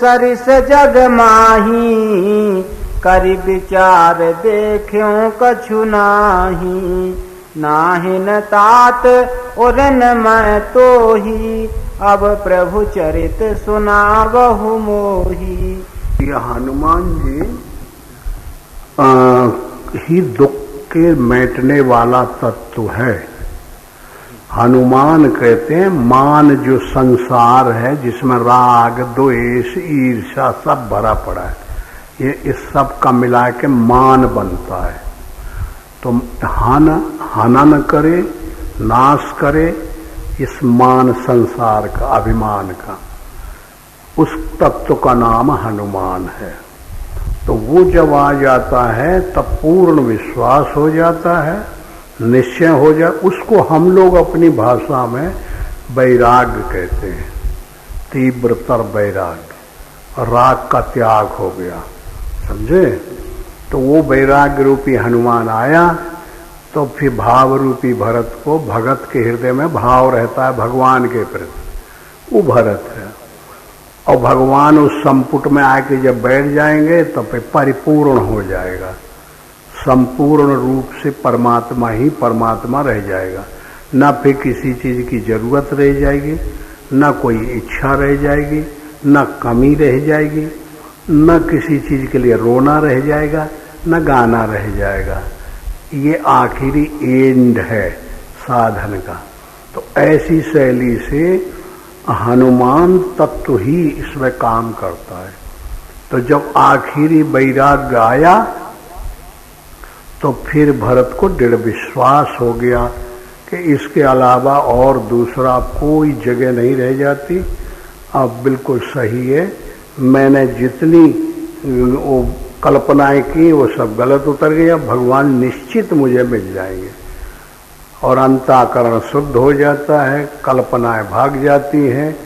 सरिस जग माही करि विचार देख्यों कछु नाही। नाहिन तात उरन मैं तो ही अब प्रभु चरित सुना बहु मोही। ये हनुमान जी ही दुख के मिटने वाला तत्व है। हनुमान कहते हैं मान जो संसार है जिसमें राग द्वेष ईर्ष्या सब भरा पड़ा है, ये इस सब का मिला के मान बनता है। तो हनन करे, नाश करे इस मान संसार का, अभिमान का, उस तत्व का नाम हनुमान है। तो वो जब आ जाता है तब पूर्ण विश्वास हो जाता है, निश्चय हो जाए। उसको हम लोग अपनी भाषा में वैराग्य कहते हैं, तीव्रतर वैराग्य, राग का त्याग हो गया, समझे। तो वो वैराग्य रूपी हनुमान आया तो फिर भाव रूपी भरत को, भगत के हृदय में भाव रहता है भगवान के प्रति, वो भरत है। और भगवान उस संपुट में आके जब बैठ जाएंगे तो फिर परिपूर्ण हो जाएगा, संपूर्ण रूप से परमात्मा ही परमात्मा रह जाएगा। न फिर किसी चीज की जरूरत रह जाएगी, न कोई इच्छा रह जाएगी, न कमी रह जाएगी, न किसी चीज के लिए रोना रह जाएगा, न गाना रह जाएगा। ये आखिरी एंड है साधन का। तो ऐसी शैली से हनुमान तत्व ही इसमें काम करता है। तो जब आखिरी वैराग्य आया तो फिर भरत को दृढ़ विश्वास हो गया कि इसके अलावा और दूसरा कोई जगह नहीं रह जाती। अब बिल्कुल सही है, मैंने जितनी वो कल्पनाएं की वो सब गलत उतर गई। अब भगवान निश्चित मुझे मिल जाएंगे और अंतःकरण शुद्ध हो जाता है, कल्पनाएं भाग जाती हैं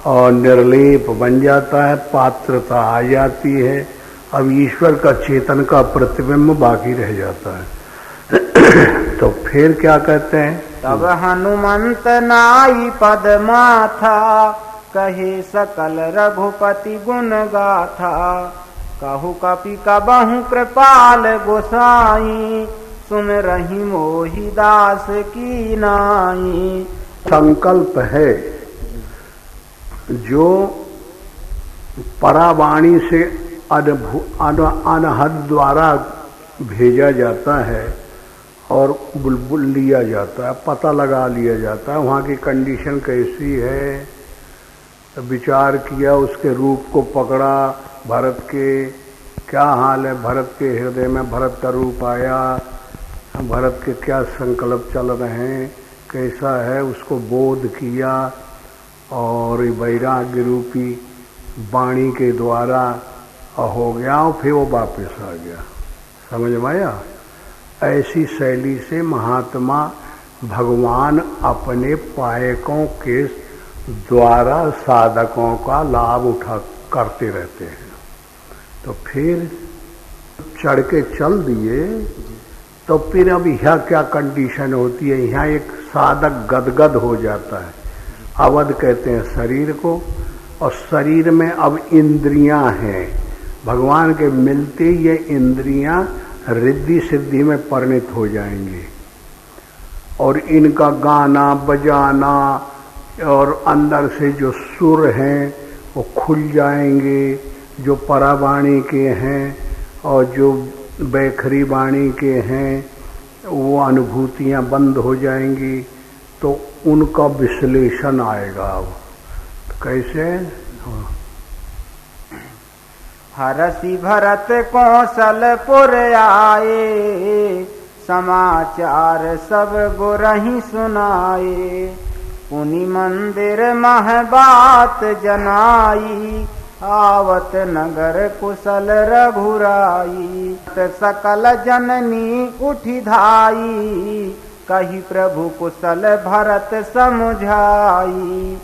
और निर्लेप बन जाता है, पात्रता आ जाती है। अब ईश्वर का चेतन का प्रतिबिंब बाकी रह जाता है। तो फिर क्या कहते हैं, तब हनुमंत नाई पद माथा कहे सकल रघुपति गुण गाथा। कहु कपि कबहु कृपाल गोसाई सुन रही मोहि दास की नाई। संकल्प है जो परावाणी से अनहद द्वारा भेजा जाता है और बुलबुल लिया जाता है, पता लगा लिया जाता है वहाँ की कंडीशन कैसी है। तो विचार किया, उसके रूप को पकड़ा, भरत के क्या हाल है, भरत के हृदय में भरत का रूप आया, भरत के क्या संकल्प चल रहे हैं, कैसा है, उसको बोध किया और वैराग्य रूपी वाणी के द्वारा हो गया और फिर वो वापस आ गया। समझ में आया। ऐसी शैली से महात्मा भगवान अपने पायकों के द्वारा साधकों का लाभ उठा करते रहते हैं। तो फिर चढ़ के चल दिए तो फिर अब यहाँ क्या कंडीशन होती है, यहाँ एक साधक गदगद हो जाता है। अवध कहते हैं शरीर को, और शरीर में अब इंद्रियां हैं। भगवान के मिलते ये इंद्रियां रिद्धि सिद्धि में परिणत हो जाएंगी और इनका गाना बजाना और अंदर से जो सुर हैं वो खुल जाएंगे, जो परावाणी के हैं और जो बैखरी वाणी के हैं वो अनुभूतियां बंद हो जाएंगी। तो उनका विश्लेषण आएगा। अब कैसे, हरसि भरत कौशलपुर आए समाचार सब गुरहि सुनाए। पुनि मंदिर मह बात जनाई आवत नगर कुशल रघुराई। सकल जननी उठी धाई कही प्रभु कुशल भरत समुझाई।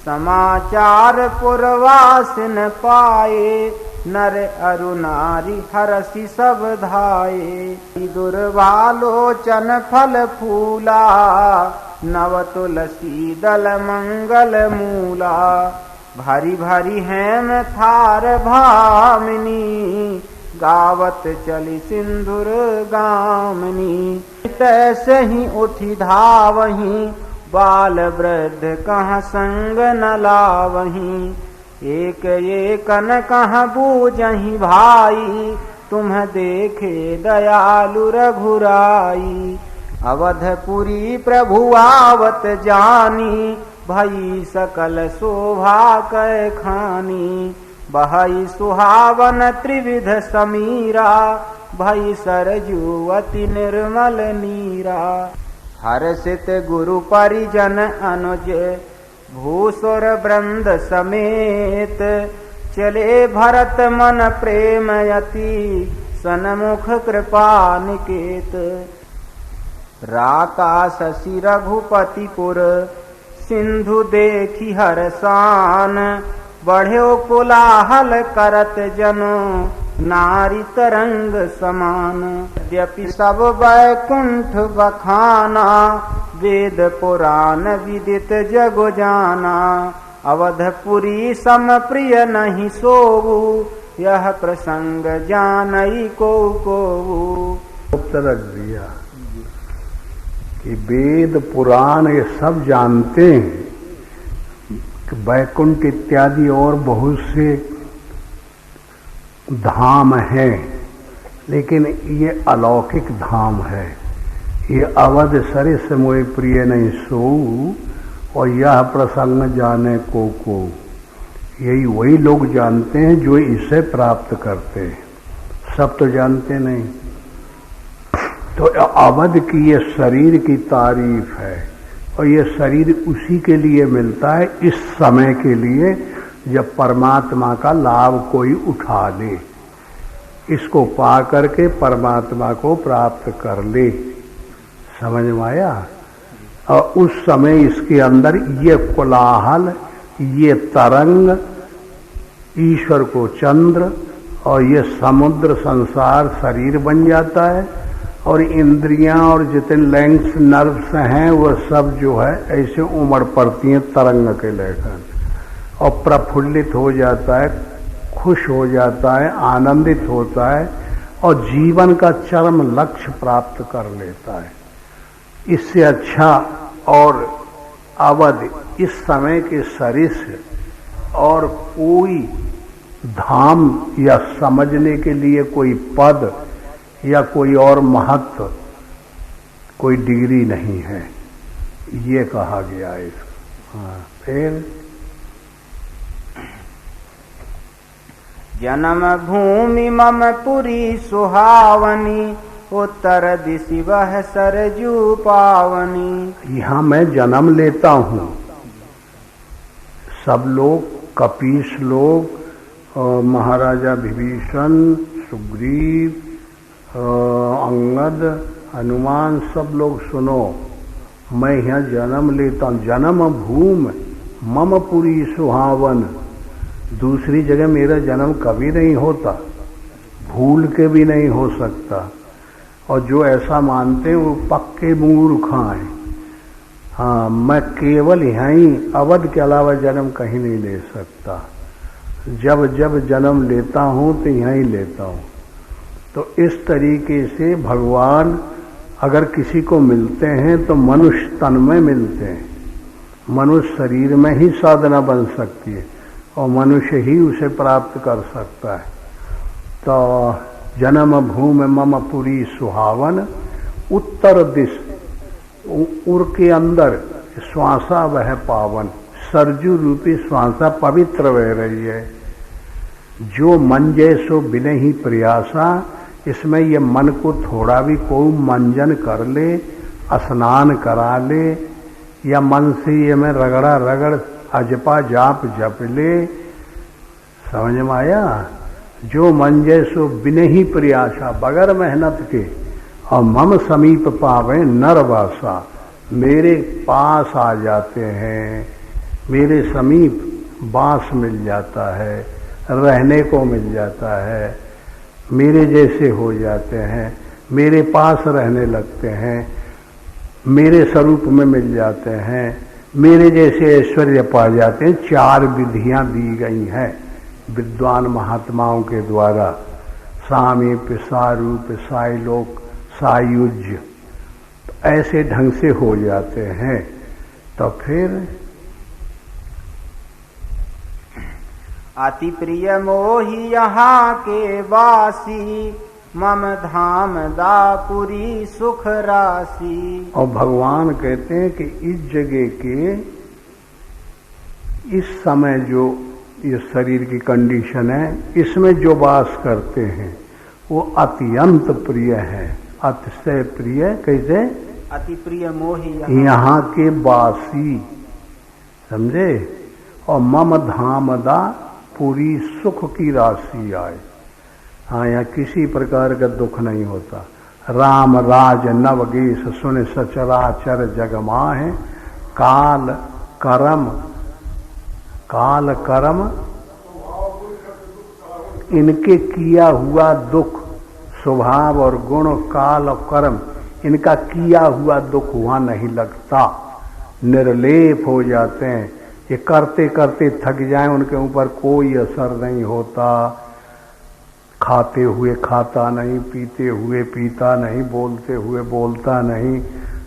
समाचार पुरवासिन पाए नर अरु नारी हरसि सब धाये। दुर्वालोचन फल फूला नव तुलसी दल मंगल मूला। भारी भारी हेम थार भामिनी, गावत चली सिंधुर गामिनी। तैसे ही उठी धावहीं, बाल वृद्ध कहाँ संग न लावहीं। एक एकन कहाँ बूझहीं भाई, तुम्ह देखे दयालु रघुराई। अवधपुरी प्रभु आवत जानी, भई सकल शोभा कै खानी। बहई सुहावन त्रिविध समीरा, भई सरजू अति निर्मल नीरा। हर्षित गुरु परिजन अनुज, भूसुर वृंद समेत। चले भरत मन प्रेम यति, सन्मुख कृपा निकेत। राका शशि रघुपतिपुर, सिंधु देखी हरसान। बढ़्यो कोलाहल करत जनो, नारी तरंग समान। यद्यपि सब वैकुंठ बखाना, वेद पुराण विदित जग जाना। अवधपुरी सम प्रिय नहीं सोवु, यह प्रसंग जानई को उत्तर रख दिया कि वेद पुराण ये सब जानते हैं कि वैकुंठ इत्यादि और बहुत से धाम है, लेकिन ये अलौकिक धाम है। ये अवध सरिस मोय प्रिय नहीं सोऊ, और यह प्रसंग जाने को यही वही लोग जानते हैं जो इसे प्राप्त करते हैं, सब तो जानते नहीं। तो अवध की ये शरीर की तारीफ है, और ये शरीर उसी के लिए मिलता है, इस समय के लिए जब परमात्मा का लाभ कोई उठा ले, इसको पा करके परमात्मा को प्राप्त कर ले। समझ में आया? और उस समय इसके अंदर ये कोलाहल, ये तरंग, ईश्वर को चंद्र और ये समुद्र संसार शरीर बन जाता है, और इंद्रियां और जितने लैंग्स नर्व्स हैं वो सब जो है ऐसे उमड़ पड़ती हैं तरंग के लेकर, और प्रफुल्लित हो जाता है, खुश हो जाता है, आनंदित होता है, और जीवन का चरम लक्ष्य प्राप्त कर लेता है। इससे अच्छा और अवध इस समय के सरिस और कोई धाम या समझने के लिए कोई पद या कोई और महत्व, कोई डिग्री नहीं है, ये कहा गया है इसको। हाँ, फिर जन्म भूमि मम पुरी सुहावनी, उत्तर दिशि वह सरजू पावनी। यहाँ मैं जन्म लेता हूँ। सब लोग, कपीस लोग, महाराजा विभीषण, सुग्रीव, अंगद, हनुमान, सब लोग सुनो, मैं यहाँ जन्म लेता हूँ। जन्म भूमि मम पुरी सुहावन। दूसरी जगह मेरा जन्म कभी नहीं होता, भूल के भी नहीं हो सकता, और जो ऐसा मानते हैं वो पक्के मूर्ख हैं। हाँ, मैं केवल यहीं अवध के अलावा जन्म कहीं नहीं ले सकता। जब जब जन्म लेता हूँ तो यहीं लेता हूँ। तो इस तरीके से भगवान अगर किसी को मिलते हैं तो मनुष्य तन में मिलते हैं। मनुष्य शरीर में ही साधना बन सकती है, और मनुष्य ही उसे प्राप्त कर सकता है। तो जन्म भूमि मम पुरी सुहावन, उत्तर दिश उर के अंदर श्वासा वह पावन, सरजू रूपी श्वासा पवित्र बह रही है। जो मन जैसो बिने ही प्रयासा, इसमें ये मन को थोड़ा भी कोई मंजन कर ले, स्नान करा ले, या मन से ये में रगड़ा रगड़ अजपा जाप जप ले। समझ में आया? जो मन जैसो बिने ही प्रयासा, बगैर मेहनत के, और मम समीप पावे नरवासा, मेरे पास आ जाते हैं, मेरे समीप बास मिल जाता है, रहने को मिल जाता है, मेरे जैसे हो जाते हैं, मेरे पास रहने लगते हैं, मेरे स्वरूप में मिल जाते हैं, मेरे जैसे ऐश्वर्य पा जाते हैं। 4 विधियां दी गई हैं विद्वान महात्माओं के द्वारा, सामीप, सारूप, साइलोक, सायुज्य, तो ऐसे ढंग से हो जाते हैं। तो फिर अति प्रिय मोहि यहाँ के वासी, मम धाम दापुरी सुख राशि। और भगवान कहते हैं कि इस जगह के इस समय जो ये शरीर की कंडीशन है, इसमें जो वास करते हैं वो अत्यंत प्रिय है। अतिशय प्रिय कैसे? अति प्रिय मोहि यहाँ के वासी, समझे? और मम धाम दा पूरी सुख की राशि आए। हाँ, यहाँ किसी प्रकार का दुख नहीं होता। राम राज नवगेश सुन सचराचर जगमाहे, काल करम इनके किया हुआ दुख, स्वभाव और गुण, काल और कर्म, इनका किया हुआ दुख वहां नहीं लगता, निर्लेप हो जाते हैं। ये करते करते थक जाएं, उनके ऊपर कोई असर नहीं होता। खाते हुए खाता नहीं, पीते हुए पीता नहीं, बोलते हुए बोलता नहीं।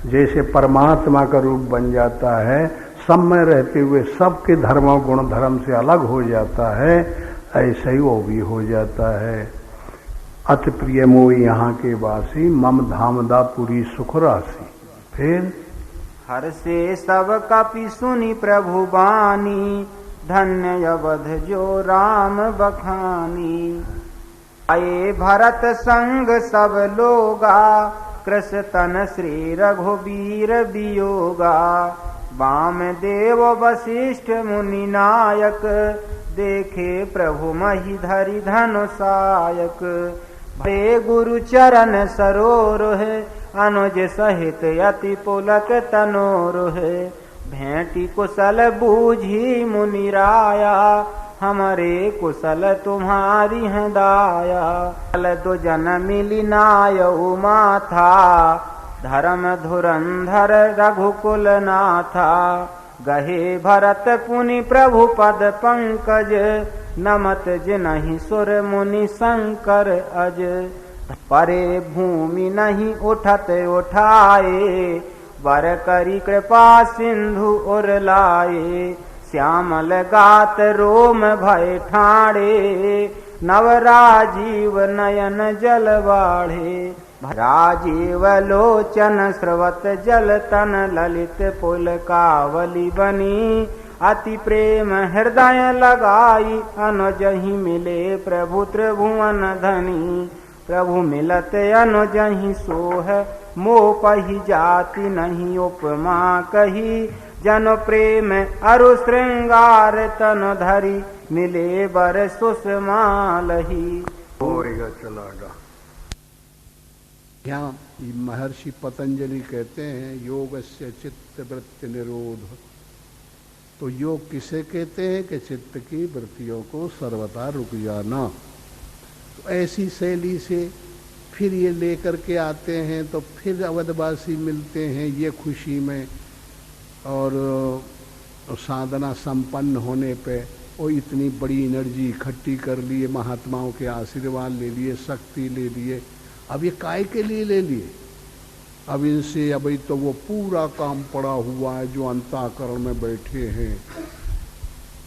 जैसे परमात्मा का रूप बन जाता है, सब में रहते हुए सबके धर्म और गुण धर्म से अलग हो जाता है, ऐसे ही वो भी हो जाता है। अति प्रिय मोहि यहाँ के वासी, मम धामदा पुरी सुख राशि। फिर हर से सब कपि सुनि प्रभु बानी, धन्य अवध जो राम बखानी। आए भरत संग सब लोगा, कृष तन श्री रघुबीर वियोगा। वाम देव वशिष्ठ मुनि नायक, देखे प्रभु मही धरि धनुषायक। भरे गुरु चरण सरोरुह, अनुज सहित अति पुलक तनोरुह। भेंटी कुशल बूझी मुनि राया, हमरे कुशल तुम्हारी है दाया। कल दो जन मिली नायऊ माथा, धर्म धुरंधर रघुकुल नाथा। गहे भरत पुनि प्रभु पद पंकज, नमत जिनहि सुर मुनि शंकर अज। परे भूमि नहीं उठत उठाए, वर करी कृपा सिंधु उर लाए। श्यामल गात रोम भय ठाड़े, नव राजीव नयन जल बाढ़े। राजीव लोचन स्रवत जल तन, ललित पुल कावली बनी। अति प्रेम हृदय लगाई, अनुजहि मिले प्रभु त्रिभुवन धनी। प्रभु मिलत अनुजहि सोह, मोपहि जाति नहीं उपमा कही। जन प्रेम अरु श्रृंगार तन धरी, मिले बर सुषमालही। होएगा चलागा। यहाँ महर्षि पतंजलि कहते हैं योगस्य चित्त वृत्ति निरोध। तो योग किसे कहते हैं कि चित्त की वृत्तियों को सर्वथा रुक जाना। तो ऐसी शैली से फिर ये लेकर के आते हैं, तो फिर अवधवासी मिलते हैं ये खुशी में, और साधना संपन्न होने पे वो इतनी बड़ी एनर्जी इकट्ठी कर लिए, महात्माओं के आशीर्वाद ले लिए, शक्ति ले लिए। अब ये काय के लिए ले लिए? अब इनसे अभी तो वो पूरा काम पड़ा हुआ है जो अंतःकरण में बैठे हैं,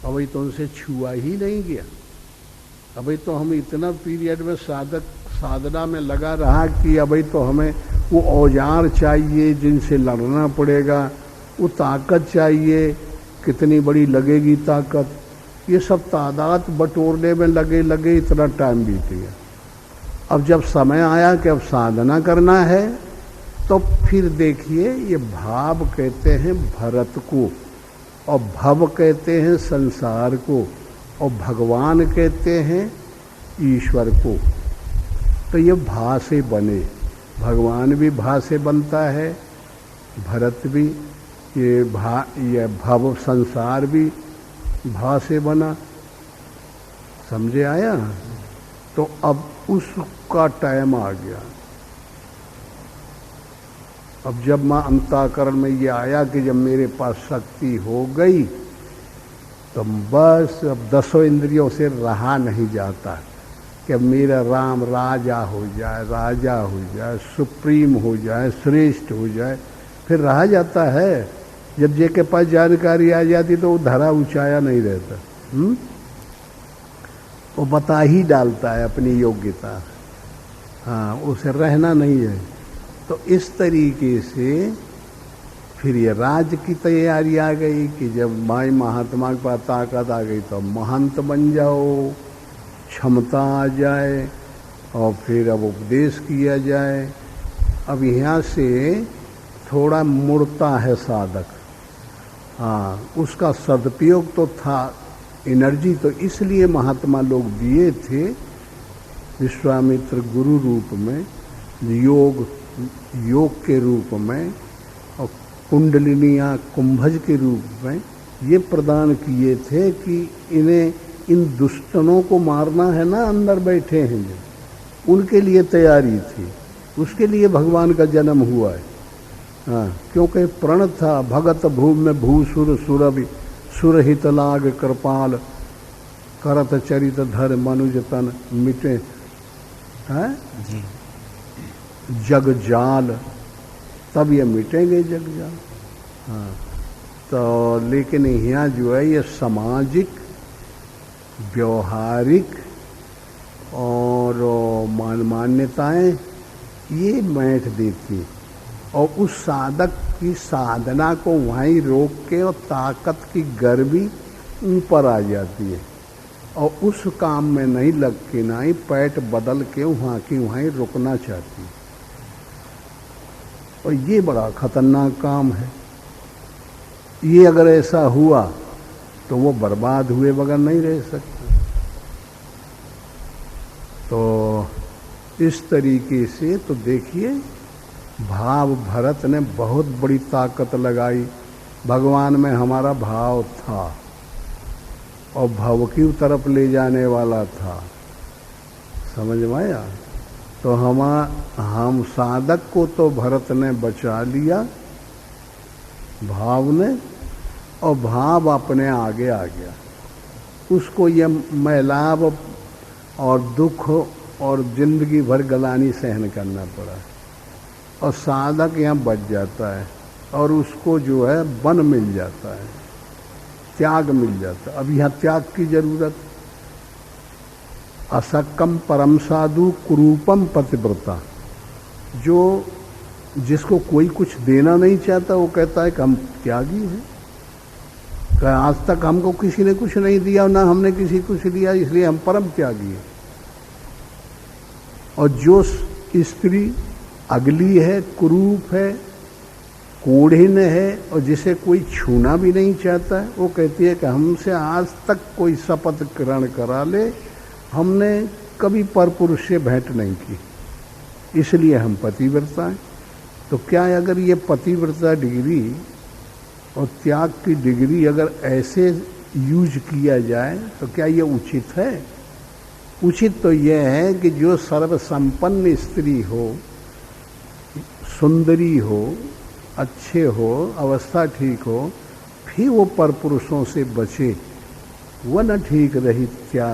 अभी तो उनसे छुआ ही नहीं गया। अभी तो हम इतना पीरियड में साधना में लगा रहा कि अभी तो हमें वो औजार चाहिए जिनसे लड़ना पड़ेगा, वो ताकत चाहिए, कितनी बड़ी लगेगी ताकत, ये सब तादाद बटोरने में लगे इतना टाइम बीत गया। अब जब समय आया कि अब साधना करना है, तो फिर देखिए ये भाव कहते हैं भरत को, और भव कहते हैं संसार को, और भगवान कहते हैं ईश्वर को। तो ये भा से बने, भगवान भी भा से बनता है, भरत भी, ये भव संसार भी भा से बना। समझे आया? तो अब उसका टाइम आ गया। अब जब मैं अंतःकरण में ये आया कि जब मेरे पास शक्ति हो गई तो बस अब 10 इंद्रियों से रहा नहीं जाता कि अब मेरा राम राजा हो जाए, सुप्रीम हो जाए, श्रेष्ठ हो जाए, फिर रहा जाता है। जब जे के पास जानकारी आ जाती तो वो धरा ऊंचाया नहीं रहता। वो बता ही डालता है अपनी योग्यता, हाँ, उसे रहना नहीं है। तो इस तरीके से फिर ये राज की तैयारी आ गई कि जब माई महात्मा के पास ताकत आ गई तो महंत बन जाओ, क्षमता आ जाए और फिर अब उपदेश किया जाए। अब यहाँ से थोड़ा मुड़ता है साधक, हाँ, उसका सदुपयोग तो था, एनर्जी तो इसलिए महात्मा लोग दिए थे विश्वामित्र गुरु रूप में, योग के रूप में, और कुंडलिनियाँ कुंभज के रूप में ये प्रदान किए थे कि इन्हें इन दुष्टनों को मारना है ना, अंदर बैठे हैं जो, उनके लिए तैयारी थी, उसके लिए भगवान का जन्म हुआ है। हाँ, क्योंकि प्रण था भगत भूमि में भूसुर सुरभि सुरहित लाग कृपाल करत चरित धर मनुज तन मिटे है जग जाल, तब ये मिटेंगे जग जाल। हाँ, तो लेकिन यहाँ जो है ये सामाजिक, व्यवहारिक और मान्यताएं ये बैठ देती और उस साधक की साधना को वहीं रोक के और ताकत की गर्मी ऊपर आ जाती है और उस काम में नहीं लग के नहीं पैट बदल के वहाँ की वहीं रुकना चाहती है। और ये बड़ा खतरनाक काम है। ये अगर ऐसा हुआ तो वो बर्बाद हुए बगैर नहीं रह सकते। तो इस तरीके से तो देखिए भाव भरत ने बहुत बड़ी ताकत लगाई। भगवान में हमारा भाव था और भाव की तरफ ले जाने वाला था, समझ में आया। तो हम साधक को तो भरत ने बचा लिया भाव ने, और भाव अपने आगे आ गया। उसको ये मैलाब और दुख और जिंदगी भर गलानी सहन करना पड़ा और साधक यहाँ बच जाता है और उसको जो है वन मिल जाता है, त्याग मिल जाता है। अब यहाँ त्याग की जरूरत। असक्कम परम साधु कुरूपम पतिव्रता, जो जिसको कोई कुछ देना नहीं चाहता वो कहता है कि हम त्यागी हैं, आज तक हमको किसी ने कुछ नहीं दिया ना हमने किसी को कुछ दिया, इसलिए हम परम त्यागी हैं। और जो स्त्री अगली है, कुरूप है, कोढ़िन है और जिसे कोई छूना भी नहीं चाहता है, वो कहती है कि हमसे आज तक कोई शपथ ग्रहण करा ले, हमने कभी परपुरुष से भेंट नहीं की, इसलिए हम पतिव्रता हैं। तो क्या है, अगर ये पतिव्रता डिग्री और त्याग की डिग्री अगर ऐसे यूज किया जाए तो क्या ये उचित है? उचित तो यह है कि जो सर्वसंपन्न स्त्री हो, सुंदरी हो, अच्छे हो, अवस्था ठीक हो, फिर वो परपुरुषों से बचे, वह न ठीक रही क्या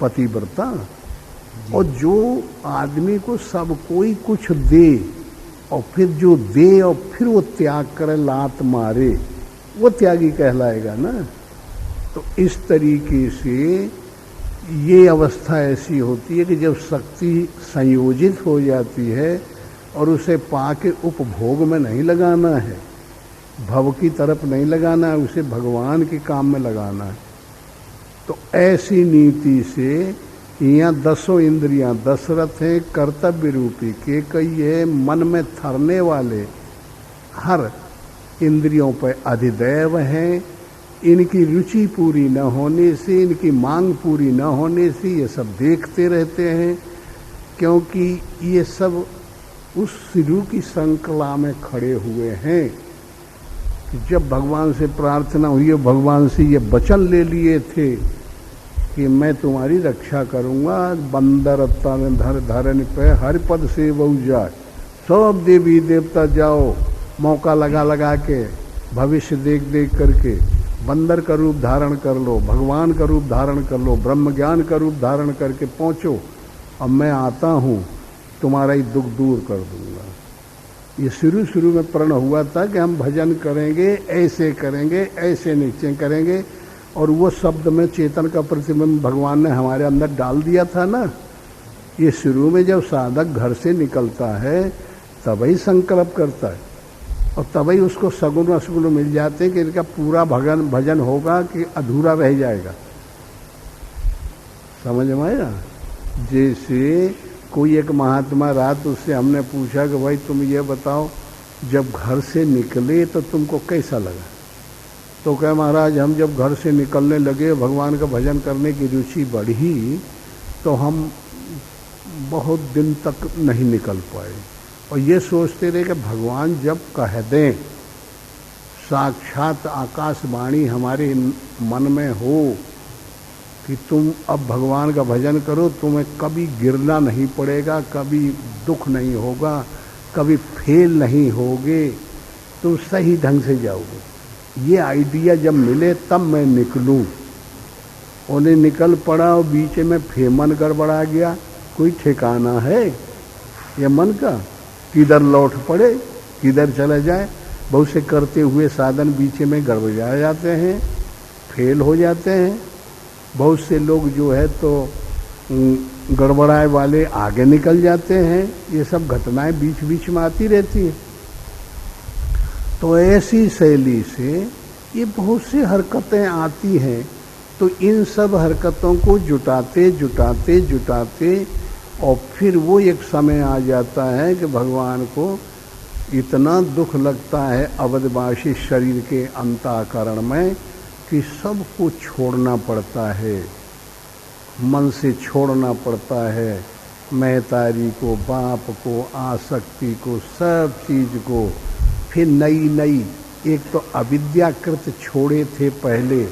पतिव्रता। और जो आदमी को सब कोई कुछ दे और फिर जो दे और फिर वो त्याग करे, लात मारे, वो त्यागी कहलाएगा ना। तो इस तरीके से ये अवस्था ऐसी होती है कि जब शक्ति संयोजित हो जाती है और उसे पाके उपभोग में नहीं लगाना है, भव की तरफ नहीं लगाना है, उसे भगवान के काम में लगाना है। तो ऐसी नीति से यहाँ 10 इंद्रियां दशरथ हैं, कर्तव्य रूपी के कई है, मन में थरने वाले हर इंद्रियों पर अधिदैव हैं। इनकी रुचि पूरी न होने से, इनकी मांग पूरी न होने से ये सब देखते रहते हैं, क्योंकि ये सब उस सिरू की श्रृंखला में खड़े हुए हैं कि जब भगवान से प्रार्थना हुई, भगवान से ये वचन ले लिए थे कि मैं तुम्हारी रक्षा करूंगा, बंदर तन धर धरन पे हर पद से बहु जाए, सब देवी देवता जाओ, मौका लगा लगा के, भविष्य देख देख करके बंदर का रूप धारण कर लो, भगवान का रूप धारण कर लो, ब्रह्म ज्ञान का रूप धारण करके पहुंचो, अब मैं आता हूं, तुम्हारा ही दुख दूर कर दूंगा। ये शुरू में प्रण हुआ था कि हम भजन करेंगे, ऐसे निश्चय करेंगे, और वो शब्द में चेतन का प्रतिबिंब भगवान ने हमारे अंदर डाल दिया था ना। ये शुरू में जब साधक घर से निकलता है तभी संकल्प करता है, और तभी उसको सगुन असगुन मिल जाते हैं कि इनका पूरा भजन होगा कि अधूरा रह जाएगा। समझ में आया? जैसे कोई एक महात्मा रात, उससे हमने पूछा कि भाई तुम ये बताओ, जब घर से निकले तो तुमको कैसा लगा? तो कहे महाराज हम जब घर से निकलने लगे, भगवान का भजन करने की रुचि बढ़ी, तो हम बहुत दिन तक नहीं निकल पाए, और ये सोचते रहे कि भगवान जब कह दें, साक्षात आकाशवाणी हमारे मन में हो कि तुम अब भगवान का भजन करो, तुम्हें कभी गिरना नहीं पड़ेगा, कभी दुख नहीं होगा, कभी फेल नहीं होगे, तुम सही ढंग से जाओगे। ये आइडिया जब मिले तब मैं निकलूं। उन्हें निकल पड़ा और बीच में फिर मन गड़बड़ा गया। कोई ठिकाना है ये मन का? किधर लौट पड़े, किधर चला जाए। बहुत से करते हुए साधन बीच में गड़बड़ा जाते हैं, फेल हो जाते हैं। बहुत से लोग जो है तो गड़बड़ाए वाले आगे निकल जाते हैं। ये सब घटनाएं बीच बीच में आती रहती हैं। तो ऐसी शैली से ये बहुत सी हरकतें आती हैं। तो इन सब हरकतों को जुटाते जुटाते जुटाते और फिर वो एक समय आ जाता है कि भगवान को इतना दुख लगता है अवधवासी शरीर के अंतःकरण में कि सबको छोड़ना पड़ता है, मन से छोड़ना पड़ता है, महतारी को, बाप को, आसक्ति को, सब चीज को। फिर नई नई, एक तो अविद्याकृत छोड़े थे पहले,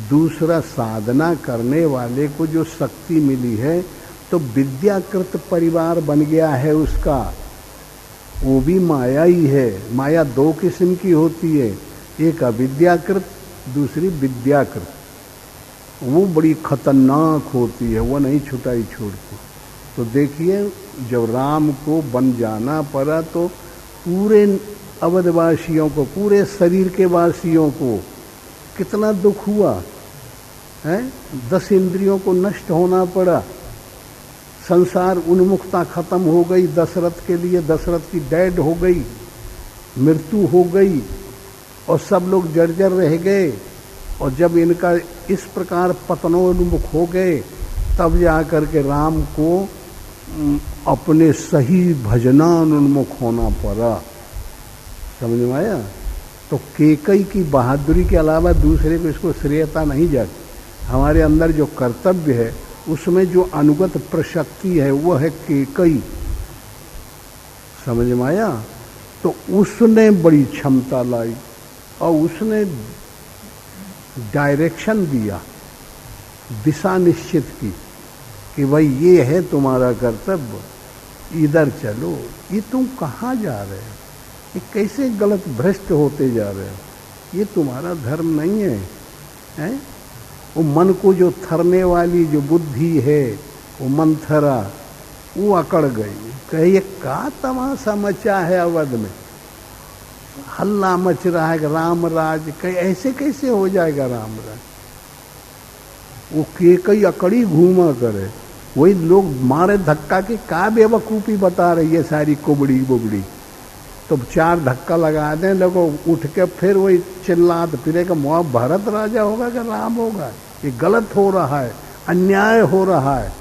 दूसरा साधना करने वाले को जो शक्ति मिली है तो विद्याकृत परिवार बन गया है उसका। वो भी माया ही है। माया दो किस्म की होती है, एक अविद्याकृत, दूसरी विद्याकृत। वो बड़ी खतरनाक होती है, वो नहीं छुटाई छोड़ती। तो देखिए जब राम को बन जाना पड़ा तो पूरे अवधवासियों को, पूरे शरीर के वासियों को कितना दुख हुआ है। 10 इंद्रियों को नष्ट होना पड़ा, संसार उन्मुखता खत्म हो गई दशरथ के लिए। दशरथ की डेड हो गई, मृत्यु हो गई, और सब लोग जर्जर रह गए। और जब इनका इस प्रकार पतनोन्मुख हो गए तब जाकर के राम को अपने सही भजनानुन्मुख होना पड़ा। समझ में आया? तो केकई की बहादुरी के अलावा दूसरे को इसको श्रेयता नहीं जाती। हमारे अंदर जो कर्तव्य है उसमें जो अनुगत प्रशक्ति है वो है केकई। समझ में आया? तो उसने बड़ी क्षमता लाई और उसने डायरेक्शन दिया, दिशा निश्चित की कि भाई ये है तुम्हारा कर्तव्य, इधर चलो। ये तुम कहाँ जा रहे हो? ये कैसे गलत भ्रष्ट होते जा रहे हो? ये तुम्हारा धर्म नहीं है, हैं? वो मन को जो थरने वाली जो बुद्धि है, वो मंथरा, वो अकड़ गई। कहे ये का तमाशा मचा है अवध में, हल्ला मच रहा है राम राज। कहे ऐसे कैसे हो जाएगा राम राज? वो कई अकड़ी घूमा करे, वही लोग मारे धक्का के का बेवकूफ़ी बता रही है सारी कुबड़ी बुबड़ी। तो 4 धक्का लगा दें लोगों, उठ के फिर वही चिल्लात फिरे का मुआ भरत राजा होगा कि राम होगा? ये गलत हो रहा है, अन्याय हो रहा है।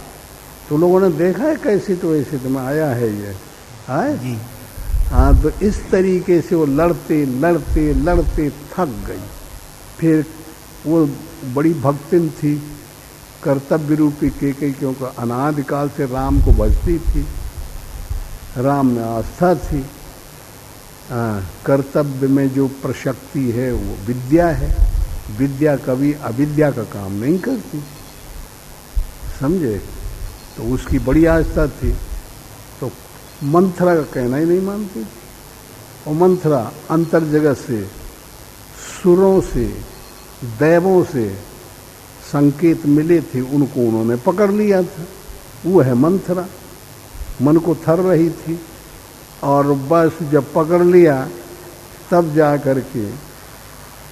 तो लोगों ने देखा है कैसी तो ऐसी तो में आया है ये है जी। हाँ, तो इस तरीके से वो लड़ते लड़ते लड़ते थक गई। फिर वो बड़ी भक्तिन थी, कर्तव्य रूपी केकई, क्योंकि अनादिकाल से राम को भजती थी, राम में आस्था थी। कर्तव्य में जो प्रशक्ति है वो विद्या है। विद्या कभी अविद्या का काम नहीं करती, समझे? तो उसकी बड़ी आस्था थी। तो मंथरा का कहना ही नहीं मानती थी। और मंथरा अंतर जगत से, सुरों से, दैवों से संकेत मिले थे, उनको उन्होंने पकड़ लिया था। वो है मंथरा, मन को थर रही थी और बस जब पकड़ लिया तब जा कर के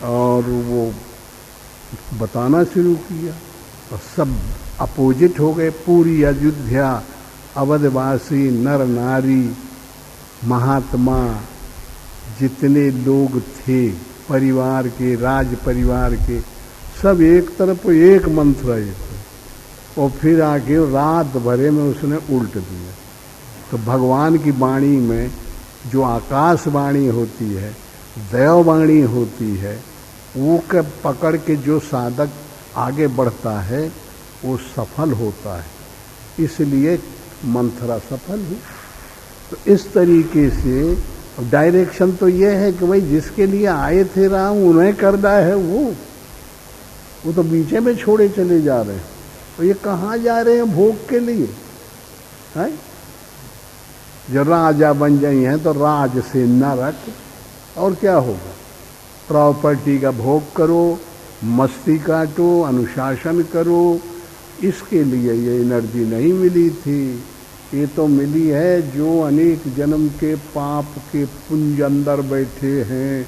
और वो बताना शुरू किया और सब अपोजिट हो गए। पूरी अयोध्या, अवधवासी, नर नारी, महात्मा, जितने लोग थे परिवार के, राज परिवार के, सब एक तरफ एक मंत्र है। और फिर आके रात भरे में उसने उल्ट दिया। तो भगवान की वाणी में जो आकाशवाणी होती है, दैववाणी होती है, वो के पकड़ के जो साधक आगे बढ़ता है वो सफल होता है। इसलिए मंथरा सफल हुई। तो इस तरीके से डायरेक्शन तो ये है कि भाई जिसके लिए आए थे राम उन्हें करना है। वो तो बीचे में छोड़े चले जा रहे हैं। तो ये कहाँ जा रहे हैं भोग के लिए? है जो राजा बन जाए हैं तो राज से नरक, और क्या होगा? प्रॉपर्टी का भोग करो, मस्ती काटो, अनुशासन करो। इसके लिए ये एनर्जी नहीं मिली थी। ये तो मिली है जो अनेक जन्म के पाप के पुंज अंदर बैठे हैं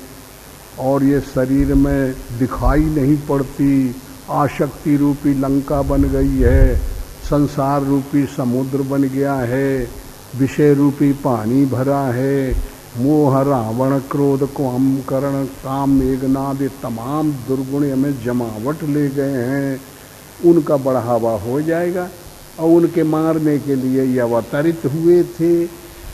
और ये शरीर में दिखाई नहीं पड़ती। आसक्ति रूपी लंका बन गई है, संसार रूपी समुद्र बन गया है, विषय रूपी पानी भरा है। मोह, रावण, क्रोध, काम, करण, काम, मेघनाद, तमाम दुर्गुण हमें जमावट ले गए हैं। उनका बढ़ावा हो जाएगा और उनके मारने के लिए ये अवतरित हुए थे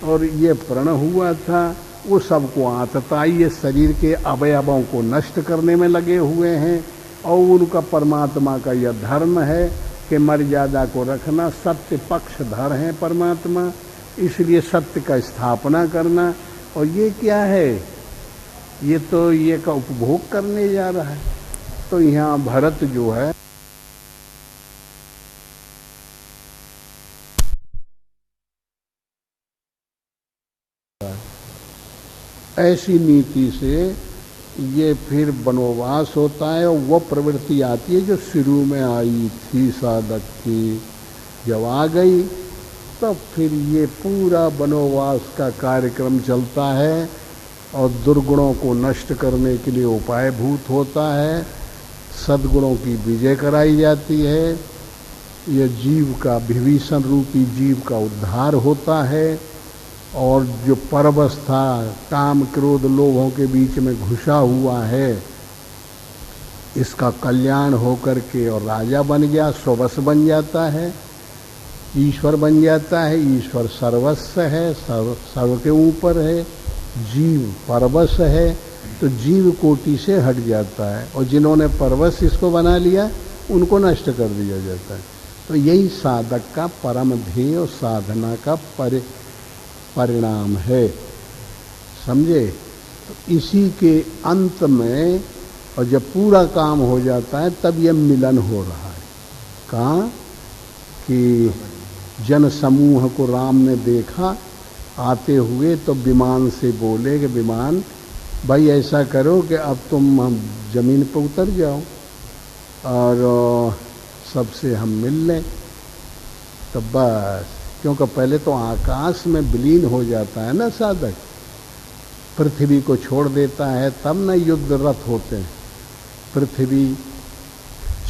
और ये प्रण हुआ था। वो सबको आतताई ये शरीर के अवयवों को नष्ट करने में लगे हुए हैं और उनका परमात्मा का यह धर्म है कि मर्यादा को रखना। सत्य पक्षधर है परमात्मा, इसलिए सत्य का स्थापना करना। और ये क्या है? ये तो ये का उपभोग करने जा रहा है। तो यहाँ भरत जो है ऐसी नीति से ये फिर वनवास होता है और वह प्रवृत्ति आती है जो शुरू में आई थी साधक की। जब आ गई तब फिर ये पूरा वनवास का कार्यक्रम चलता है और दुर्गुणों को नष्ट करने के लिए उपाय भूत होता है। सद्गुणों की विजय कराई जाती है। यह जीव का, विभीषण रूपी जीव का उद्धार होता है और जो परवस्था, काम, क्रोध, लोभों के बीच में घुसा हुआ है, इसका कल्याण होकर के और राजा बन गया, स्ववश बन जाता है, ईश्वर बन जाता है। ईश्वर सर्वस्व है, सर्व के ऊपर है। जीव परवश है तो जीव कोटि से हट जाता है और जिन्होंने परवश इसको बना लिया उनको नष्ट कर दिया जाता है। तो यही साधक का परम ध्येय और साधना का परिणाम है, समझे? तो इसी के अंत में और जब पूरा काम हो जाता है तब यह मिलन हो रहा है। कहाँ कि जन समूह को राम ने देखा आते हुए तो विमान से बोले कि विमान भाई ऐसा करो कि अब तुम हम जमीन पर उतर जाओ और सबसे हम मिल लें। तो बस, क्योंकि पहले तो आकाश में विलीन हो जाता है ना साधक, पृथ्वी को छोड़ देता है तब न युद्ध रथ होते हैं। पृथ्वी,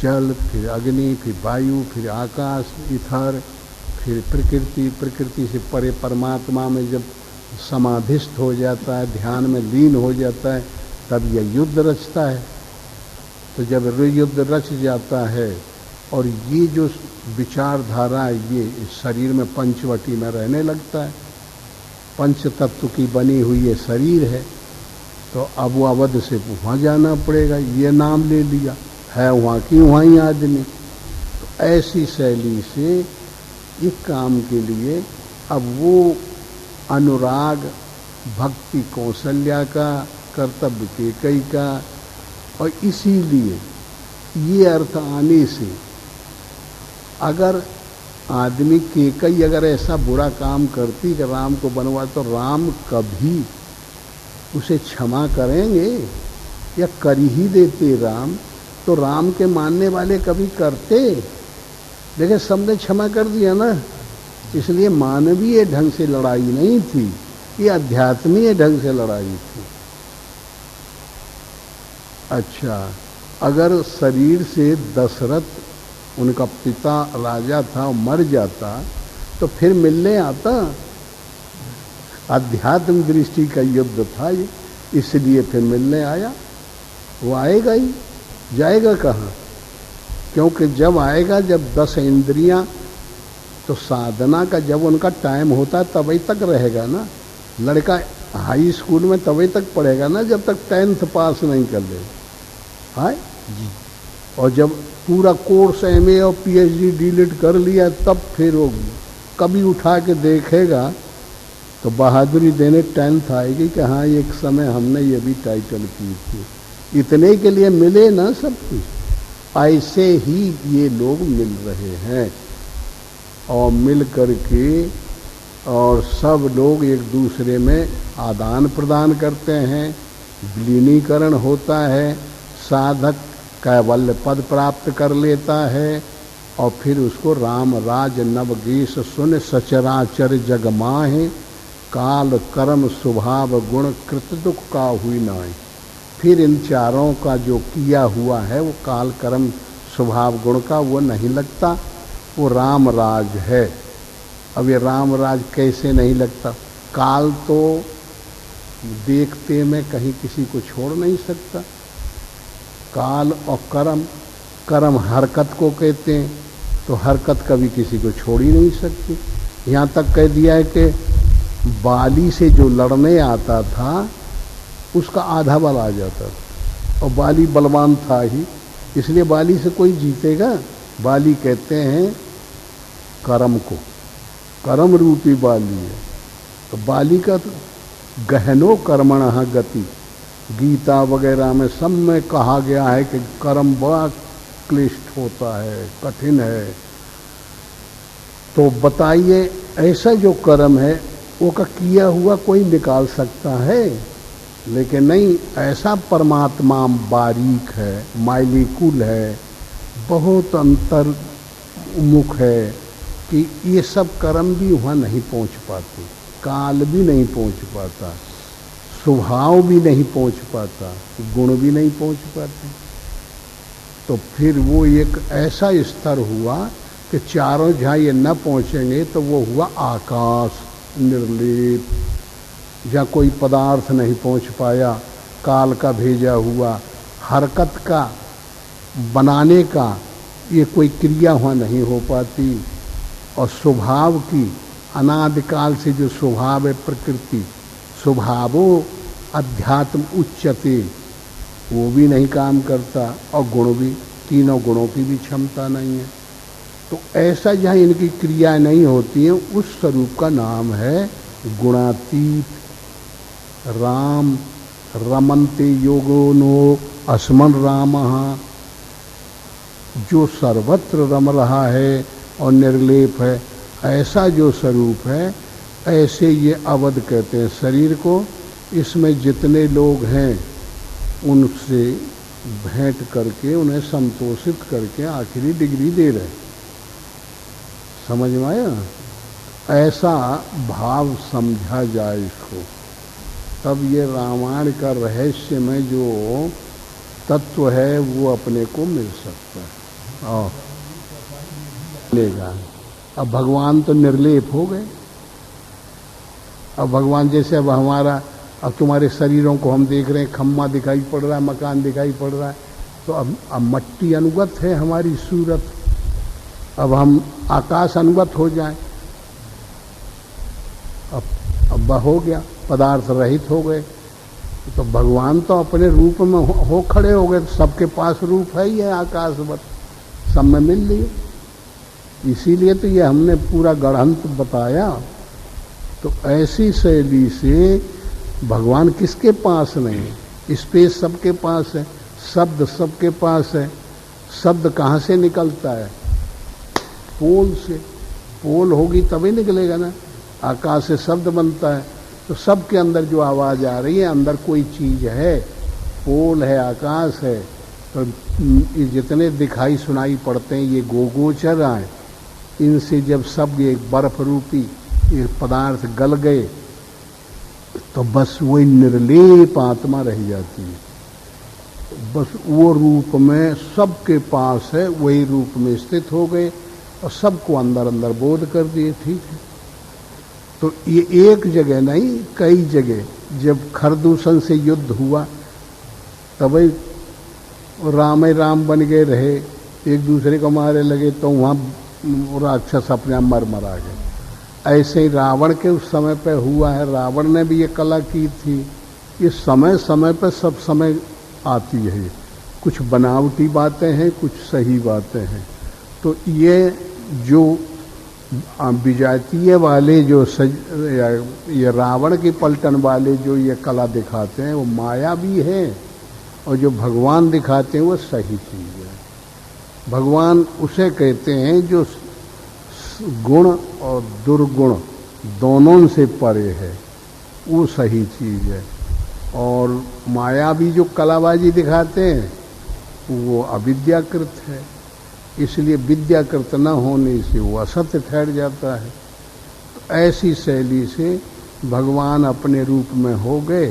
जल, फिर अग्नि, फिर वायु, फिर आकाश, ईथर, फिर प्रकृति, प्रकृति से परे परमात्मा में जब समाधिस्थ हो जाता है, ध्यान में लीन हो जाता है, तब यह युद्ध रचता है। तो जब युद्ध रच जाता है और ये जो विचारधारा ये इस शरीर में पंचवटी में रहने लगता है, पंच तत्व की बनी हुई ये शरीर है, तो अब वो अवध से वहाँ जाना पड़ेगा। ये नाम ले लिया है वहाँ की वहाँ ही आदमी। तो ऐसी शैली से इस काम के लिए अब वो अनुराग, भक्ति कौशल्या का, कर्तव्य केकई का, और इसीलिए ये अर्थ आने से अगर आदमी केकई अगर ऐसा बुरा काम करती कि राम को बनवा, तो राम कभी उसे क्षमा करेंगे या कर ही देते राम? तो राम के मानने वाले कभी करते? लेकिन सबने क्षमा कर दिया ना। इसलिए मानवीय ढंग से लड़ाई नहीं थी, ये अध्यात्मीय ढंग से लड़ाई थी। अच्छा, अगर शरीर से दशरथ उनका पिता राजा था मर जाता तो फिर मिलने आता? अध्यात्म दृष्टि का युद्ध था ये, इसलिए फिर मिलने आया। वो आएगा ही, जाएगा कहाँ? क्योंकि जब आएगा, जब 10 इंद्रियां, तो साधना का जब उनका टाइम होता है तभी तक रहेगा ना। लड़का हाई स्कूल में तभी तक पढ़ेगा ना जब तक 10th पास नहीं कर ले। हाँ जी। और जब पूरा कोर्स MA और PhD डिलीट कर लिया तब फिर वो कभी उठा के देखेगा तो बहादुरी देने 10th आएगी कि हाँ एक समय हमने ये भी टाइटल की थी। इतने के लिए मिले ना सब कुछ। ऐसे ही ये लोग मिल रहे हैं और मिल करके और सब लोग एक दूसरे में आदान प्रदान करते हैं, विलीनीकरण होता है, साधक कैवल्य पद प्राप्त कर लेता है और फिर उसको राम राज नवगेश सुन सचराचर जग माहे, काल कर्म स्वभाव गुण कृत दुख का हुई नाय। फिर इन चारों का जो किया हुआ है वो काल कर्म स्वभाव गुण का वो नहीं लगता, वो राम राज है। अब ये राम राज कैसे नहीं लगता? काल तो देखते में कहीं किसी को छोड़ नहीं सकता। काल और कर्म, कर्म हरकत को कहते हैं, तो हरकत कभी किसी को छोड़ ही नहीं सकती। यहाँ तक कह दिया है कि बाली से जो लड़ने आता था उसका आधा बल आ जाता था, और बाली बलवान था ही, इसलिए बाली से कोई जीतेगा? बाली कहते हैं कर्म को, कर्म रूपी बाली है। तो बाली का तो गहनो कर्मणः गति, गीता वगैरह में सब में कहा गया है कि कर्म बड़ा क्लिष्ट होता है, कठिन है। तो बताइए ऐसा जो कर्म है वो का किया हुआ कोई निकाल सकता है? लेकिन नहीं, ऐसा परमात्मा बारीक है, माइलिकुल है, बहुत अंतर्मुख है कि ये सब कर्म भी वहाँ नहीं पहुँच पाते, काल भी नहीं पहुँच पाता, स्वभाव भी नहीं पहुँच पाता, गुण भी नहीं पहुँच पाते। तो फिर वो एक ऐसा स्तर हुआ कि चारों जहाँ ये न पहुँचेंगे तो वो हुआ आकाश निर्लेप, जहाँ कोई पदार्थ नहीं पहुँच पाया, काल का भेजा हुआ, हरकत का बनाने का ये कोई क्रिया वहाँ नहीं हो पाती, और स्वभाव की अनादिकाल से जो स्वभाव है प्रकृति, स्वभावो अध्यात्म उच्चते, वो भी नहीं काम करता, और गुण भी, तीनों गुणों की भी क्षमता नहीं है। तो ऐसा जहाँ इनकी क्रियाएं नहीं होती हैं उस स्वरूप का नाम है गुणातीत। राम रमन्ते योगो नो अस्मन रामः, जो सर्वत्र रम रहा है और निर्लेप है, ऐसा जो स्वरूप है, ऐसे ये अवध कहते हैं शरीर को। इसमें जितने लोग हैं उनसे भेंट करके उन्हें संतोषित करके आखिरी डिग्री दे रहे। समझ में आया? ऐसा भाव समझा जाए इसको, तब ये रामायण का रहस्य में जो तत्व है वो अपने को मिल सकता है और मिलेगा। अब भगवान तो निर्लेप हो गए। अब भगवान जैसे अब हमारा, अब तुम्हारे शरीरों को हम देख रहे हैं, खम्मा दिखाई पड़ रहा है, मकान दिखाई पड़ रहा है, तो अब मट्टी अनुगत है हमारी सूरत। अब हम आकाश अनुगत हो जाए, अब हो गया, पदार्थ रहित हो गए। तो भगवान तो अपने रूप में हो खड़े हो गए, सबके पास रूप है ही है आकाशवत, सब में मिल लिए। इसीलिए तो ये हमने पूरा गढ़ंत बताया। तो ऐसी शैली से भगवान किसके पास नहीं है? स्पेस सबके पास है, शब्द सबके पास है। शब्द कहाँ से निकलता है? पोल से। पोल होगी तभी निकलेगा ना। आकाश से शब्द बनता है, तो सब के अंदर जो आवाज़ आ रही है, अंदर कोई चीज़ है, पोल है, आकाश है। तो ये जितने दिखाई सुनाई पड़ते हैं ये गोचर हैं। इनसे जब सब ये बर्फ रूपी ये पदार्थ गल गए तो बस वही निर्लेप आत्मा रह जाती है। बस वो रूप में सबके पास है, वही रूप में स्थित हो गए और सबको अंदर अंदर बोध कर दिए। ठीक है, तो ये एक जगह नहीं, कई जगह जब खरदूषण से युद्ध हुआ तभी राम ही राम बन गए रहे, एक दूसरे को मारे लगे तो वहाँ राक्षस अपने आप मर गए। ऐसे ही रावण के उस समय पे हुआ है, रावण ने भी ये कला की थी। ये समय समय पे सब समय आती है, कुछ बनावटी बातें हैं, कुछ सही बातें हैं। तो ये जो विजातीय वाले जो ये रावण की पलटन वाले जो ये कला दिखाते हैं वो माया भी है, और जो भगवान दिखाते हैं वो सही चीज़ है। भगवान उसे कहते हैं जो गुण और दुर्गुण दोनों से परे है, वो सही चीज़ है। और माया भी जो कलाबाजी दिखाते हैं वो अविद्याकृत है, इसलिए विद्याकृत न होने से वो असत्य ठहर जाता है। तो ऐसी शैली से भगवान अपने रूप में हो गए,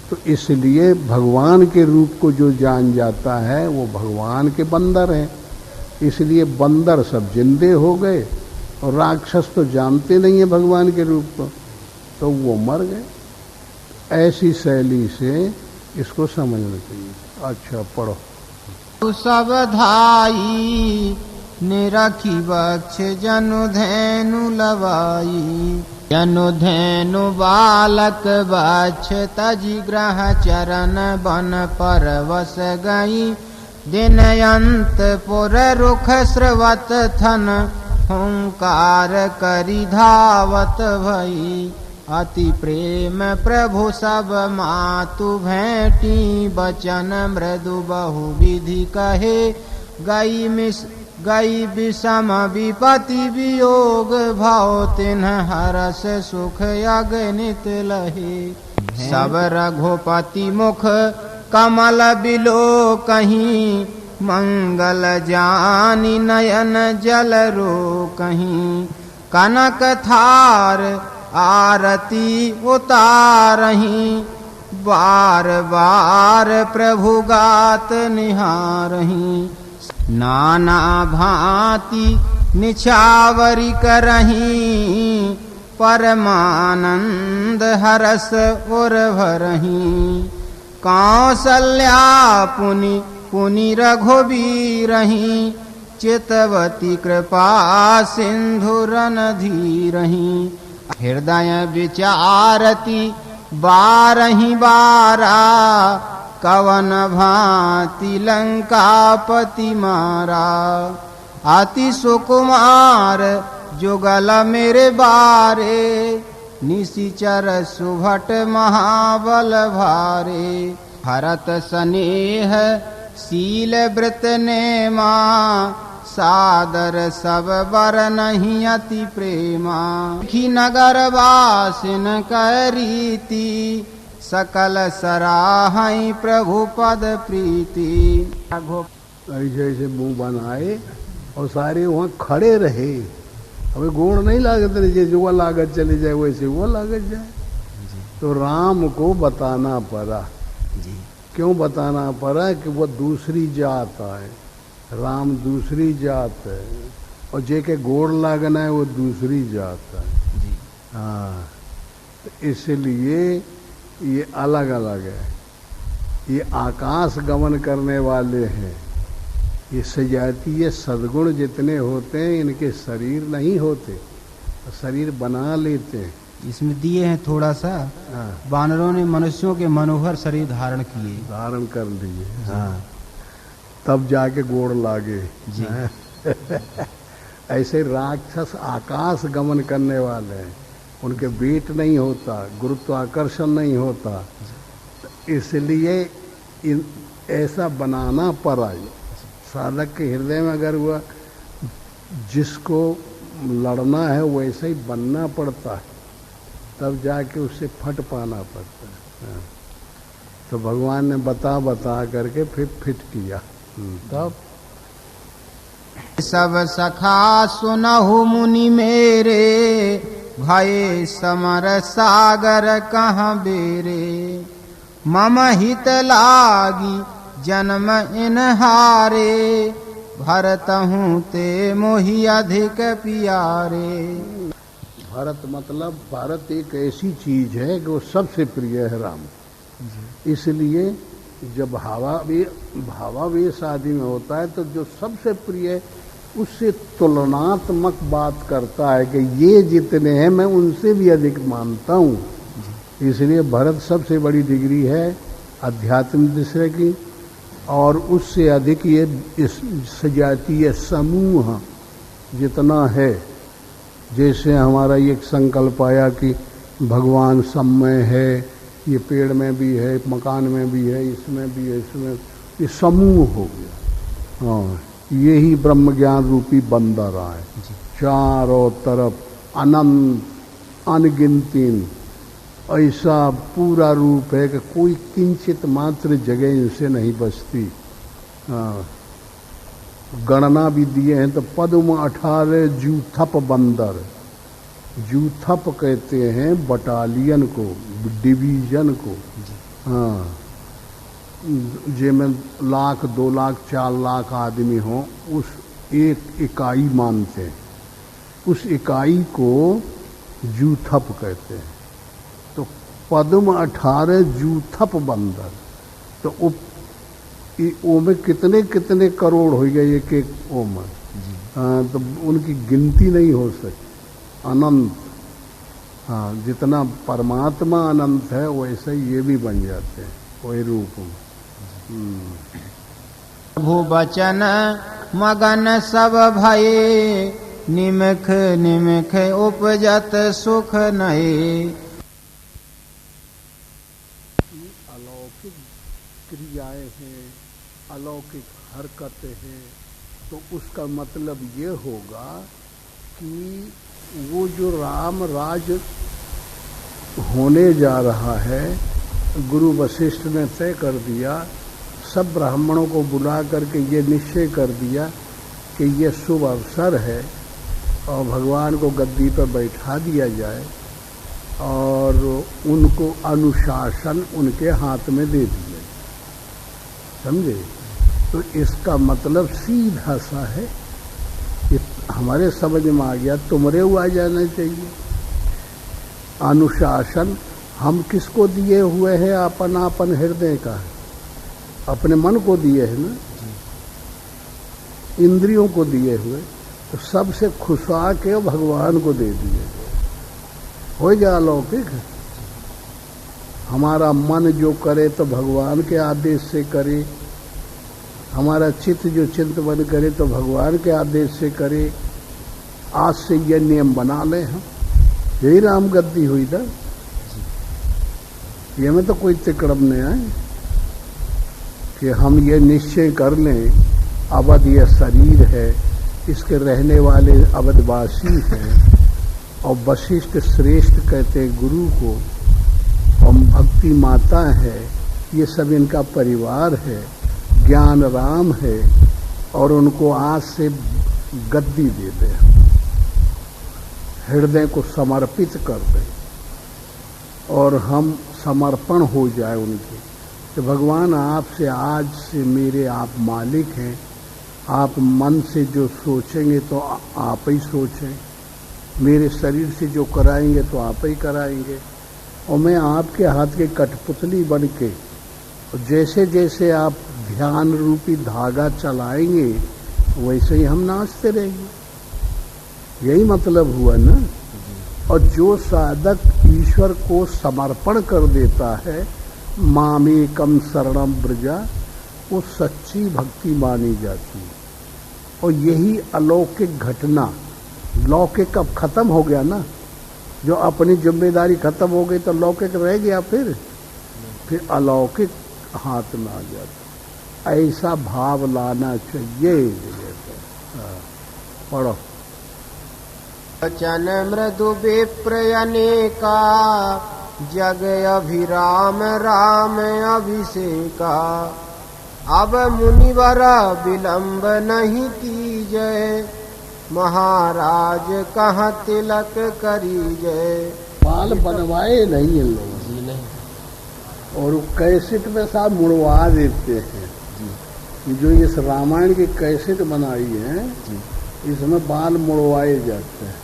तो इसलिए भगवान के रूप को जो जान जाता है वो भगवान के बंदर हैं। इसलिए बंदर सब जिंदे हो गए और राक्षस तो जानते नहीं है भगवान के रूप को, तो वो मर गए। ऐसी शैली से इसको समझना चाहिए। अच्छा पढ़ो। सब धाई निरखी बक्ष जनु धैनु लवाई, जनु धैनु बालक बक्ष तजि ग्रह चरण बन परवश गई, दिन अंत पुर रुख स्रवत थन हुंकार करी धावत भई, अति प्रेम प्रभु सब मातु भेंटी, बचन मृदु बहु विधि कहे, गई विषम विपति वियोग, भाव तिन्ह हरस सुख अगणित लहे, सब रघुपति मुख कमल बिलो कहीं, मंगल जानी नयन जल रो कहीं, कनक थार आरती उतारहीं, बार बार प्रभु गात निहारहीं, नाना भांति निछावरी करहीं, परमानंद हरस उर भरहीं, कौसल्या पुनि पुनि रघुबीरहीं, चितवती कृपा सिंधुरन धीरहीं, हृदय विचारती बारही बारा, कवन भांति लंकापति मारा, अति सुकुमार जुगल मेरे बारे, निशिचर सुभट महाबल भारे, भरत स्नेह शील व्रत नेमा, सादर सब बर नहीं अति प्रेमा, खी नगर वासिन करीति, सकल सराहई प्रभु पद प्रीति। ऐसे ऐसे मुंह बनाए और सारे वहाँ खड़े रहे। हमें गोड़ नहीं लागत रहे, जो वो लागत चले जाए वैसे वो लागत जाए। तो राम को बताना पड़ा। क्यों बताना पड़ा? कि वो दूसरी जात है, राम दूसरी जात है, और जे के गोड़ लागना है वो दूसरी जात है। हाँ, तो इसलिए ये अलग अलग है। ये आकाश गमन करने वाले हैं, ये सजातीय सद्गुण जितने होते हैं इनके शरीर नहीं होते, शरीर बना लेते हैं। इसमें दिए हैं थोड़ा सा। वानरों ने मनुष्यों के मनोहर शरीर धारण किए, धारण कर लिए। हाँ, तब जाके गोड़ लागे जी। ऐसे राक्षस आकाश गमन करने वाले हैं, उनके वेट नहीं होता, गुरुत्वाकर्षण नहीं होता, इसलिए ऐसा बनाना पड़ा। साधक के हृदय में अगर हुआ जिसको लड़ना है वैसे ही बनना पड़ता है, तब जाके उससे फट पाना पड़ता है। हाँ। तो भगवान ने बता करके फिर फिट किया। तब सब सखा सुनहु मुनि मेरे, भये समर सागर कहाँ बेरे। मम हित लागी जन्म इनहारे, भरतहूँ ते मोहि अधिक प्यारे। भरत मतलब भारत एक ऐसी चीज है कि वो सबसे प्रिय है राम। इसलिए जब भावावेश आदि में होता है तो जो सबसे प्रिय उससे तुलनात्मक बात करता है कि ये जितने हैं मैं उनसे भी अधिक मानता हूँ। इसलिए भरत सबसे बड़ी डिग्री है अध्यात्म दृष्टि की, और उससे अधिक ये इस सजातीय समूह जितना है। जैसे हमारा एक संकल्प आया कि भगवान सब में है, ये पेड़ में भी है, मकान में भी है, इसमें भी है, इसमें, ये समूह हो गया। हाँ, यही ब्रह्म ज्ञान रूपी बंदर है, चारों तरफ अनंत अनगिनतीन ऐसा पूरा रूप है कि कोई किंचित मात्र जगह इनसे नहीं बचती। गणना भी दिए हैं तो पद्म 18 जूथप बंदर, जूथप कहते हैं बटालियन को, डिवीजन को। हाँ, जिसमें 1 लाख 2 लाख 4 लाख आदमी हो उस एक इकाई मानते हैं, उस इकाई को जूथप कहते हैं। तो पद्म 18 जूथप बंदर, तो ओ में कितने कितने करोड़ हो गए एक एक ओ में। हाँ, तो उनकी गिनती नहीं हो सकती, अनंत। हाँ, जितना परमात्मा अनंत है वैसे ये भी बन जाते हैं वही रूप में। प्रभु बचन मगन सब भये, निमिख निमिख उपजत सुख नये। अलौकिक क्रियाएं हैं, अलौकिक हरकतें हैं, तो उसका मतलब ये होगा कि वो जो राम राज होने जा रहा है, गुरु वशिष्ठ ने तय कर दिया, सब ब्राह्मणों को बुला करके ये निश्चय कर दिया कि ये शुभ अवसर है और भगवान को गद्दी पर बैठा दिया जाए और उनको अनुशासन उनके हाथ में दे दिया। समझे? तो इसका मतलब सीधा सा है, ये हमारे समझ में आ गया, तुमरे हुआ जाना चाहिए। अनुशासन हम किसको दिए हुए हैं? अपन हृदय का है, अपने मन को दिए है ना, इंद्रियों को दिए हुए, तो सबसे खुशा के भगवान को दे दिए। हो जा अलौकिक। हमारा मन जो करे तो भगवान के आदेश से करे, हमारा चित्त जो चिंतन करे तो भगवान के आदेश से करे। आज से यह नियम बना ले हम, यही राम गद्दी हुई ना। ये में तो कोई तिकड़म नहीं आए कि हम ये निश्चय कर लें अवध यह शरीर है, इसके रहने वाले अवधवासी हैं, और वशिष्ठ श्रेष्ठ कहते हैं गुरु को, और भक्ति माता है, ये सब इनका परिवार है, ज्ञान राम है, और उनको आज से गद्दी दे दे, हृदय को समर्पित कर दे और हम समर्पण हो जाए उनके। तो भगवान आपसे आज से मेरे आप मालिक हैं, आप मन से जो सोचेंगे तो आप ही सोचें, मेरे शरीर से जो कराएंगे तो आप ही कराएंगे, और मैं आपके हाथ के कठपुतली बन के, जैसे जैसे आप ध्यान रूपी धागा चलाएंगे वैसे ही हम नाचते रहेंगे। यही मतलब हुआ ना। और जो साधक ईश्वर को समर्पण कर देता है, मामेकम शरणम ब्रजा, वो सच्ची भक्ति मानी जाती है। और यही अलौकिक घटना, लौकिक अब खत्म हो गया ना, जो अपनी जिम्मेदारी खत्म हो गई तो लौकिक रह गया, फिर अलौकिक हाथ में आ जाता। ऐसा भाव लाना चाहिए। पढ़ो। वचन मृदु विप्रयनेका जग अभिराम राम अभिषेका। अब मुनिवर विलंब नहीं कीजय महाराज कहाँ तिलक करीजय। बाल बनवाए नहीं इन लोग जी नहीं। और कैसेट में साहब मुड़वा देते हैं कि जो इस रामायण की कैसेट बनाई है इसमें बाल मुड़वाए जाते हैं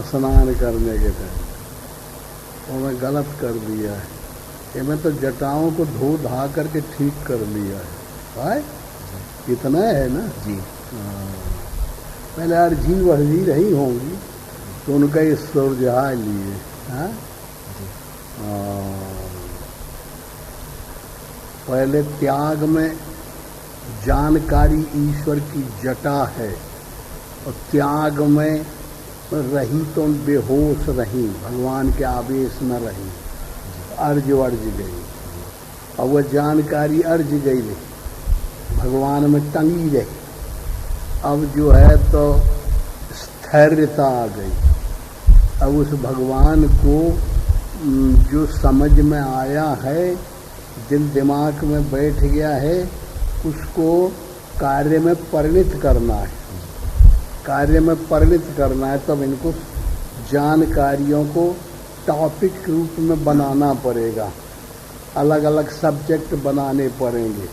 स्नान करने के टाइम। और मैं गलत कर दिया है, इनमें तो जटाओं को धो धा करके ठीक कर लिया है भाई। इतना है ना जी। पहले अर्जी वर्जी रही होंगी तो उनका ये सुरझा लिए। हाँ? पहले त्याग में जानकारी ईश्वर की जटा है और त्याग में रही तो बेहोश रही, भगवान के आवेश में रही, अर्ज वर्ज गई। और वह जानकारी अर्ज गई रही, भगवान में टंगी रही। अब जो है तो स्थैर्यता आ गई। अब उस भगवान को जो समझ में आया है, दिल दिमाग में बैठ गया है, उसको कार्य में परिणित करना है। कार्य में परिणित करना है तब इनको जानकारियों को टॉपिक रूप में बनाना पड़ेगा, अलग अलग सब्जेक्ट बनाने पड़ेंगे।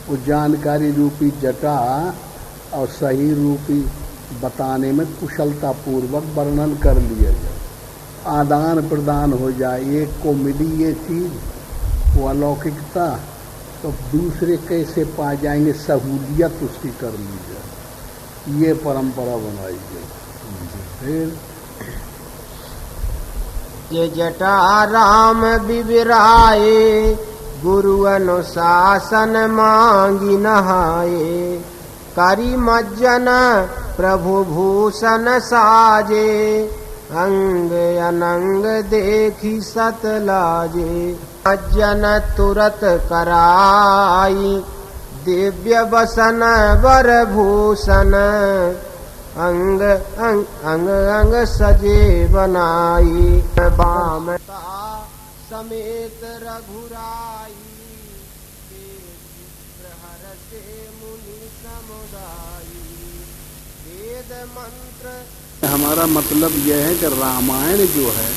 वो जानकारी रूपी जटा और सही रूपी बताने में कुशलता पूर्वक वर्णन कर लिया जाए, आदान प्रदान हो जाए। एक को मिली ये चीज वो अलौकिकता, तो दूसरे कैसे पा जाएंगे, सहूलियत उसकी कर ली जाए। ये परंपरा बनाई गई। फिर ये जटा राम बिबिराए गुरु अनुशासन मांगी नहाए। करी मज्जन प्रभु भूषण साजे अंग अनंग देखी सत लाजे। मज्जन तुरत कराई दिव्य बसन वर भूषण अंग अंग अंग अंग सजे बनाई। बाम समेत रघुराई प्रहर से मुनि समुदायी। वेद मंत्र हमारा मतलब यह है कि रामायण जो है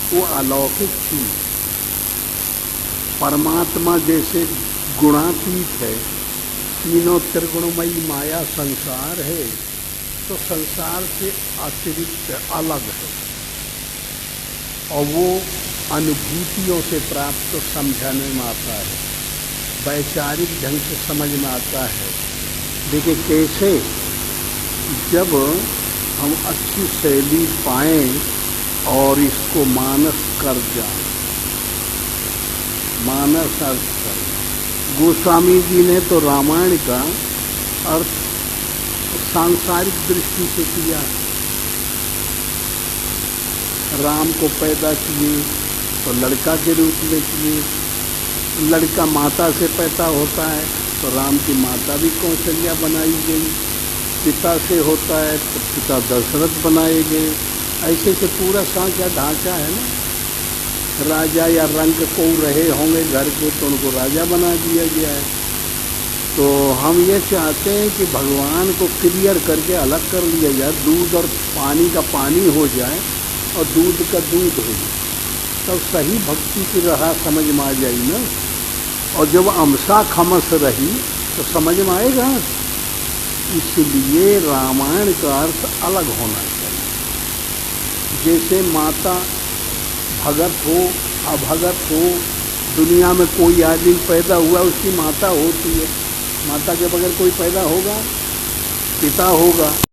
वो अलौकिक चीज, परमात्मा जैसे गुणातीत है, तीनों त्रिगुणमयी माया संसार है, तो संसार से अतिरिक्त अलग है और वो अनुभूतियों से प्राप्त तो समझने में आता है, वैचारिक ढंग से समझ में आता है। देखिए कैसे, जब हम अच्छी शैली पाएं और इसको मानस कर जाएं, मानस अर्थ कर। गोस्वामी जी ने तो रामायण का अर्थ सांसारिक दृष्टि से किया। राम को पैदा किए तो लड़का के रूप में किए, लड़का माता से पैदा होता है तो राम की माता भी कौशल्या बनाई गई, पिता से होता है तो पिता दशरथ बनाए गए। ऐसे से पूरा सांख्या ढांचा है ना। राजा या रंग को रहे होंगे घर के तो उनको राजा बना दिया गया है। तो हम ये चाहते हैं कि भगवान को क्लियर करके अलग कर लिया जाए, दूध और पानी का पानी हो जाए और दूध का दूध हो जाए, तब सही भक्ति की राह समझ में आ जाएगी ना। और जब अमसा खमस रही तो समझ में आएगा। इसलिए रामायण का अर्थ अलग होना चाहिए। जैसे माता भगत हो अभगत हो, दुनिया में कोई आदमी पैदा हुआ उसकी माता होती है, माता के बगैर कोई पैदा होगा, पिता होगा।